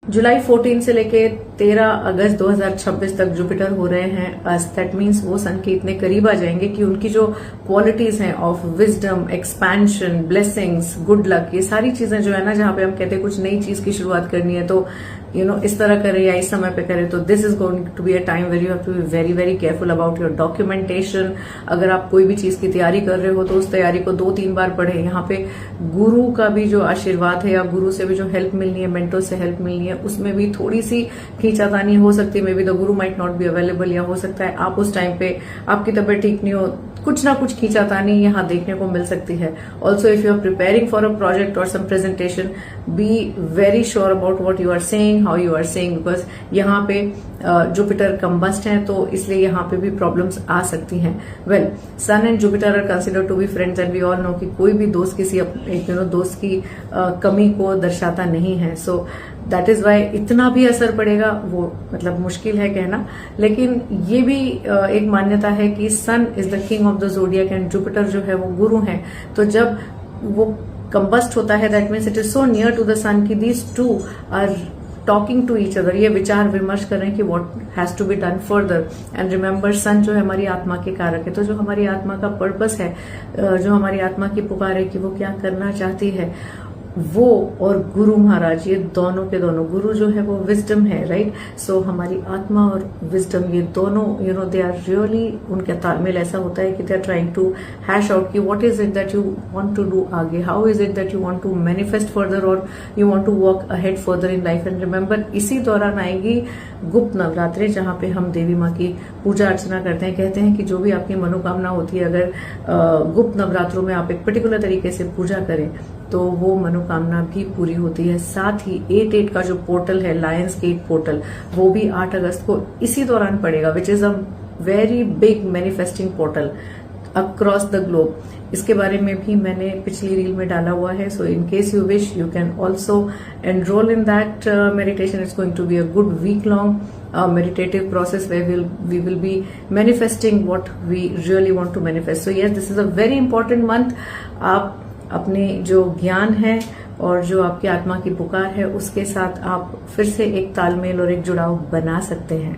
जुलाई 14 से लेके 13 अगस्त 2026 तक जुपिटर हो रहे हैं। दैट मीन्स वो सन के इतने करीब आ जाएंगे कि उनकी जो क्वालिटीज हैं of wisdom, expansion, blessings, good luck, ये सारी चीजें जो है ना, जहां पे हम कहते हैं कुछ नई चीज की शुरुआत करनी है तो इस तरह करें या इस समय पे करें, तो this is going to be a time where you have to be very very careful about your documentation. अगर आप कोई भी चीज की तैयारी कर रहे हो तो उस तैयारी को 2-3 बार पढ़ें। यहाँ पे गुरु का भी जो आशीर्वाद है या गुरु से भी जो हेल्प मिलनी है, मेंटोर से हेल्प मिलनी है, उसमें भी थोड़ी सी खींचातानी हो सकती है। May be the Guru might not be available, या हो सकता है आप उस टाइम पे आपकी तबीयत ठीक नहीं हो, कुछ ना कुछ खींचातानी यहाँ देखने को मिल सकती है। Also if you are preparing for a project और some presentation, be very sure about what you are saying, how you are saying, because यहाँ पे जुपिटर कंबस्ट है तो इसलिए यहाँ पे भी प्रॉब्लम्स आ सकती हैं। Well, sun and Jupiter are consider to be friends and we all know कि कोई भी दोस्त किसी दोस्त की कमी को दर्शाता नहीं है। सो दैट इज वाई इतना भी असर पड़ेगा वो मतलब मुश्किल है कहना, लेकिन ये भी एक मान्यता है कि sun is the king of the zodiac and Jupiter जो है वो गुरु है। तो जब वो कंबस्ट होता है, that means it is so near to the sun की these two are talking to each other, ये विचार विमर्श कर रहे हैं कि what has to be done further. And remember, sun जो है हमारी आत्मा के कारक है, तो जो हमारी आत्मा का पर्पस है, जो हमारी आत्मा की पुकार है कि वो क्या करना चाहती है, वो और गुरु महाराज, ये दोनों के दोनों, गुरु जो है वो विजडम है, राइट। सो हमारी आत्मा और विजडम, ये दोनों दे आर रियली, उनका तालमेल ऐसा होता है कि they are trying to hash out कि what is it that you want to do आगे, how is it that you want to manifest further और you want to walk ahead further in life. And remember, इसी दौरान आएगी गुप्त नवरात्रि, जहां पे हम देवी माँ की पूजा अर्चना करते हैं। कहते हैं कि जो भी आपकी मनोकामना होती है, अगर गुप्त नवरात्रों में आप एक पर्टिकुलर तरीके से पूजा करें तो वो मनोकामना भी पूरी होती है। साथ ही 8/8 का जो पोर्टल है, लायंस गेट पोर्टल, वो भी 8 अगस्त को इसी दौरान पड़ेगा, which is a very big manifesting portal across the globe. इसके बारे में भी मैंने पिछली रील में डाला हुआ है। So in case you wish, you can also enroll in that meditation. It's going to be a good week long meditative process where we will be manifesting what we really want to manifest. So yes, this is a very important month. आप अपने जो ज्ञान है और जो आपकी आत्मा की पुकार है, उसके साथ आप फिर से एक तालमेल और एक जुड़ाव बना सकते हैं।